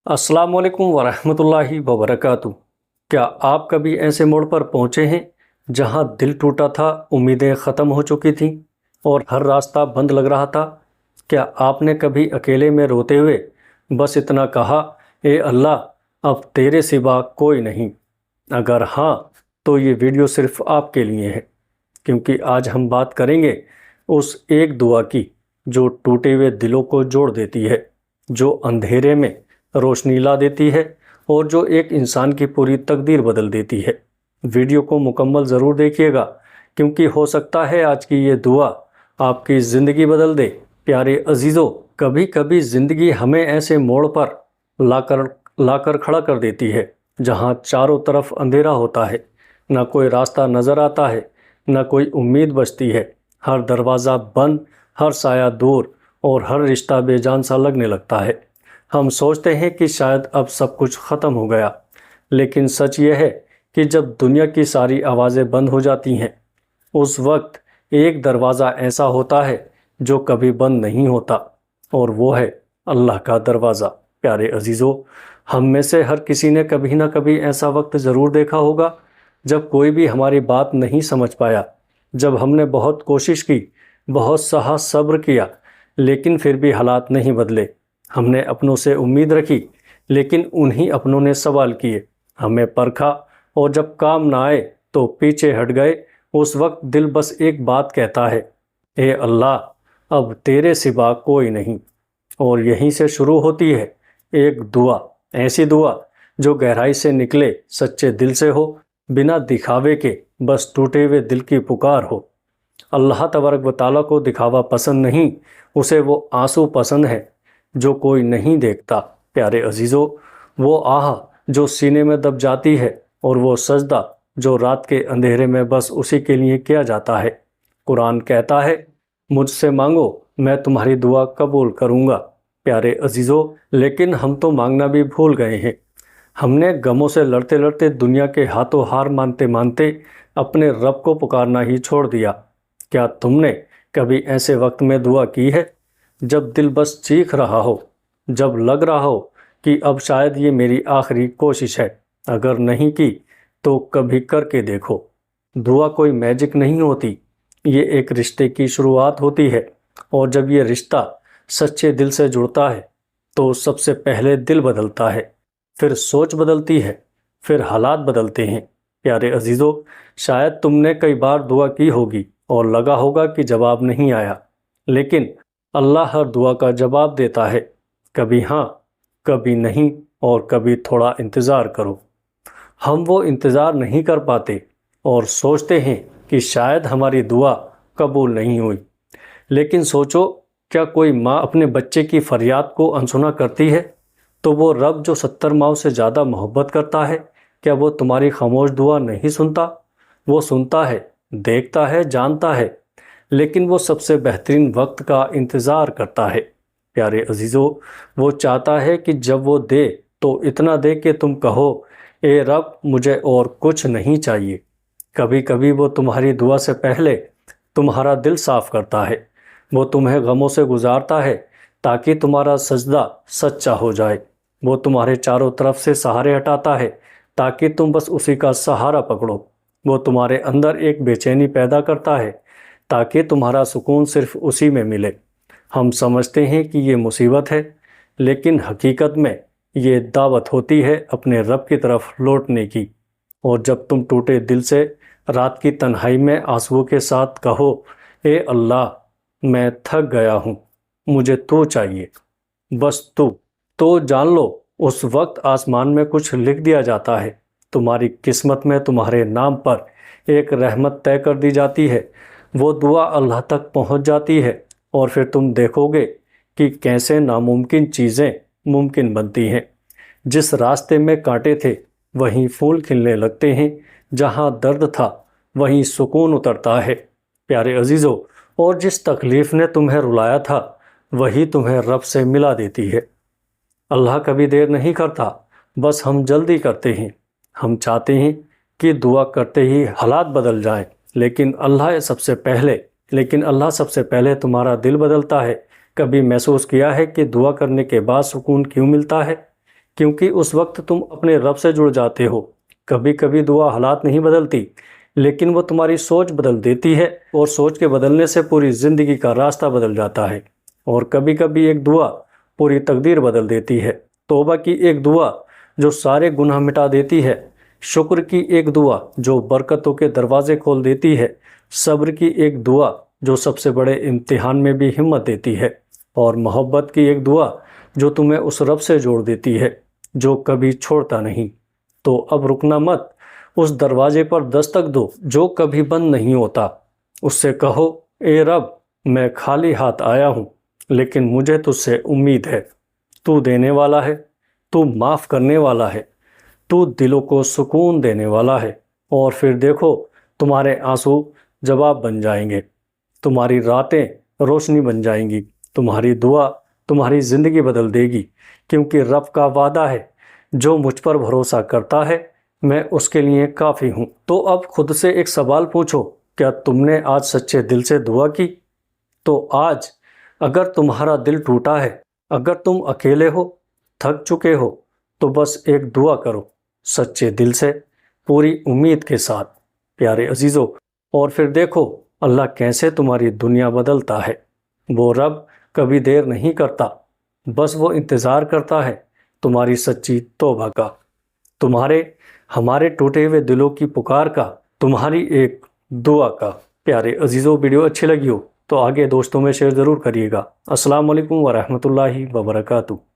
السلام علیکم ورحمۃ اللہ وبرکاتہ۔ کیا آپ کبھی ایسے موڑ پر پہنچے ہیں جہاں دل ٹوٹا تھا، امیدیں ختم ہو چکی تھیں اور ہر راستہ بند لگ رہا تھا؟ کیا آپ نے کبھی اکیلے میں روتے ہوئے بس اتنا کہا، اے اللہ اب تیرے سوا کوئی نہیں؟ اگر ہاں تو یہ ویڈیو صرف آپ کے لیے ہے، کیونکہ آج ہم بات کریں گے اس ایک دعا کی جو ٹوٹے ہوئے دلوں کو جوڑ دیتی ہے، جو اندھیرے میں روشنی لا دیتی ہے اور جو ایک انسان کی پوری تقدیر بدل دیتی ہے۔ ویڈیو کو مکمل ضرور دیکھیے گا، کیونکہ ہو سکتا ہے آج کی یہ دعا آپ کی زندگی بدل دے۔ پیارے عزیزو، کبھی کبھی زندگی ہمیں ایسے موڑ پر لا کر کھڑا کر دیتی ہے جہاں چاروں طرف اندھیرا ہوتا ہے، نہ کوئی راستہ نظر آتا ہے، نہ کوئی امید بچتی ہے۔ ہر دروازہ بند، ہر سایہ دور اور ہر رشتہ بے جان سا لگنے لگتا ہے۔ ہم سوچتے ہیں کہ شاید اب سب کچھ ختم ہو گیا، لیکن سچ یہ ہے کہ جب دنیا کی ساری آوازیں بند ہو جاتی ہیں، اس وقت ایک دروازہ ایسا ہوتا ہے جو کبھی بند نہیں ہوتا، اور وہ ہے اللہ کا دروازہ۔ پیارے عزیزو، ہم میں سے ہر کسی نے کبھی نہ کبھی ایسا وقت ضرور دیکھا ہوگا جب کوئی بھی ہماری بات نہیں سمجھ پایا، جب ہم نے بہت کوشش کی، بہت سہا صبر کیا، لیکن پھر بھی حالات نہیں بدلے۔ ہم نے اپنوں سے امید رکھی، لیکن انہی اپنوں نے سوال کیے، ہمیں پرکھا، اور جب کام نہ آئے تو پیچھے ہٹ گئے۔ اس وقت دل بس ایک بات کہتا ہے، اے اللہ اب تیرے سوا کوئی نہیں۔ اور یہیں سے شروع ہوتی ہے ایک دعا، ایسی دعا جو گہرائی سے نکلے، سچے دل سے ہو، بنا دکھاوے کے، بس ٹوٹے ہوئے دل کی پکار ہو۔ اللہ تبارک و تعالیٰ کو دکھاوا پسند نہیں، اسے وہ آنسو پسند ہے جو کوئی نہیں دیکھتا۔ پیارے عزیزو، وہ آہ جو سینے میں دب جاتی ہے، اور وہ سجدہ جو رات کے اندھیرے میں بس اسی کے لیے کیا جاتا ہے۔ قرآن کہتا ہے، مجھ سے مانگو میں تمہاری دعا قبول کروں گا۔ پیارے عزیزو، لیکن ہم تو مانگنا بھی بھول گئے ہیں۔ ہم نے غموں سے لڑتے لڑتے، دنیا کے ہاتھوں ہار مانتے مانتے اپنے رب کو پکارنا ہی چھوڑ دیا۔ کیا تم نے کبھی ایسے وقت میں دعا کی ہے جب دل بس چیخ رہا ہو، جب لگ رہا ہو کہ اب شاید یہ میری آخری کوشش ہے؟ اگر نہیں کی تو کبھی کر کے دیکھو۔ دعا کوئی میجک نہیں ہوتی، یہ ایک رشتے کی شروعات ہوتی ہے، اور جب یہ رشتہ سچے دل سے جڑتا ہے تو سب سے پہلے دل بدلتا ہے، پھر سوچ بدلتی ہے، پھر حالات بدلتے ہیں۔ پیارے عزیزو، شاید تم نے کئی بار دعا کی ہوگی اور لگا ہوگا کہ جواب نہیں آیا، لیکن اللہ ہر دعا کا جواب دیتا ہے، کبھی ہاں، کبھی نہیں، اور کبھی تھوڑا انتظار کرو۔ ہم وہ انتظار نہیں کر پاتے اور سوچتے ہیں کہ شاید ہماری دعا قبول نہیں ہوئی۔ لیکن سوچو، کیا کوئی ماں اپنے بچے کی فریاد کو انسنا کرتی ہے؟ تو وہ رب جو 70 ماؤں سے زیادہ محبت کرتا ہے، کیا وہ تمہاری خاموش دعا نہیں سنتا؟ وہ سنتا ہے، دیکھتا ہے، جانتا ہے، لیکن وہ سب سے بہترین وقت کا انتظار کرتا ہے۔ پیارے عزیزو، وہ چاہتا ہے کہ جب وہ دے تو اتنا دے کہ تم کہو، اے رب مجھے اور کچھ نہیں چاہیے۔ کبھی کبھی وہ تمہاری دعا سے پہلے تمہارا دل صاف کرتا ہے، وہ تمہیں غموں سے گزارتا ہے تاکہ تمہارا سجدہ سچا ہو جائے۔ وہ تمہارے چاروں طرف سے سہارے ہٹاتا ہے تاکہ تم بس اسی کا سہارا پکڑو۔ وہ تمہارے اندر ایک بے چینی پیدا کرتا ہے تاکہ تمہارا سکون صرف اسی میں ملے۔ ہم سمجھتے ہیں کہ یہ مصیبت ہے، لیکن حقیقت میں یہ دعوت ہوتی ہے اپنے رب کی طرف لوٹنے کی۔ اور جب تم ٹوٹے دل سے رات کی تنہائی میں آنسوؤں کے ساتھ کہو، اے اللہ میں تھک گیا ہوں، مجھے تو چاہیے، بس تو جان لو اس وقت آسمان میں کچھ لکھ دیا جاتا ہے، تمہاری قسمت میں تمہارے نام پر ایک رحمت طے کر دی جاتی ہے۔ وہ دعا اللہ تک پہنچ جاتی ہے، اور پھر تم دیکھو گے کہ کیسے ناممکن چیزیں ممکن بنتی ہیں۔ جس راستے میں کانٹے تھے وہیں پھول کھلنے لگتے ہیں، جہاں درد تھا وہیں سکون اترتا ہے۔ پیارے عزیزو، اور جس تکلیف نے تمہیں رلایا تھا وہی تمہیں رب سے ملا دیتی ہے۔ اللہ کبھی دیر نہیں کرتا، بس ہم جلدی کرتے ہیں۔ ہم چاہتے ہیں کہ دعا کرتے ہی حالات بدل جائیں، لیکن اللہ سب سے پہلے تمہارا دل بدلتا ہے۔ کبھی محسوس کیا ہے کہ دعا کرنے کے بعد سکون کیوں ملتا ہے؟ کیونکہ اس وقت تم اپنے رب سے جڑ جاتے ہو۔ کبھی کبھی دعا حالات نہیں بدلتی، لیکن وہ تمہاری سوچ بدل دیتی ہے، اور سوچ کے بدلنے سے پوری زندگی کا راستہ بدل جاتا ہے۔ اور کبھی کبھی ایک دعا پوری تقدیر بدل دیتی ہے۔ توبہ کی ایک دعا جو سارے گناہ مٹا دیتی ہے، شکر کی ایک دعا جو برکتوں کے دروازے کھول دیتی ہے، صبر کی ایک دعا جو سب سے بڑے امتحان میں بھی ہمت دیتی ہے، اور محبت کی ایک دعا جو تمہیں اس رب سے جوڑ دیتی ہے جو کبھی چھوڑتا نہیں۔ تو اب رکنا مت، اس دروازے پر دستک دو جو کبھی بند نہیں ہوتا۔ اس سے کہو، اے رب، میں خالی ہاتھ آیا ہوں، لیکن مجھے تجھ سے امید ہے۔ تو دینے والا ہے، تو معاف کرنے والا ہے، تو دلوں کو سکون دینے والا ہے۔ اور پھر دیکھو، تمہارے آنسو جواب بن جائیں گے، تمہاری راتیں روشنی بن جائیں گی، تمہاری دعا تمہاری زندگی بدل دے گی، کیونکہ رب کا وعدہ ہے، جو مجھ پر بھروسہ کرتا ہے میں اس کے لیے کافی ہوں۔ تو اب خود سے ایک سوال پوچھو، کیا تم نے آج سچے دل سے دعا کی؟ تو آج اگر تمہارا دل ٹوٹا ہے، اگر تم اکیلے ہو، تھک چکے ہو، تو بس ایک دعا کرو، سچے دل سے، پوری امید کے ساتھ، پیارے عزیزو۔ اور پھر دیکھو اللہ کیسے تمہاری دنیا بدلتا ہے۔ وہ رب کبھی دیر نہیں کرتا، بس وہ انتظار کرتا ہے تمہاری سچی توبہ کا، تمہارے ہمارے ٹوٹے ہوئے دلوں کی پکار کا، تمہاری ایک دعا کا۔ پیارے عزیزو، ویڈیو اچھی لگی ہو تو آگے دوستوں میں شیئر ضرور کریے گا۔ السلام علیکم ورحمۃ اللہ وبرکاتہ۔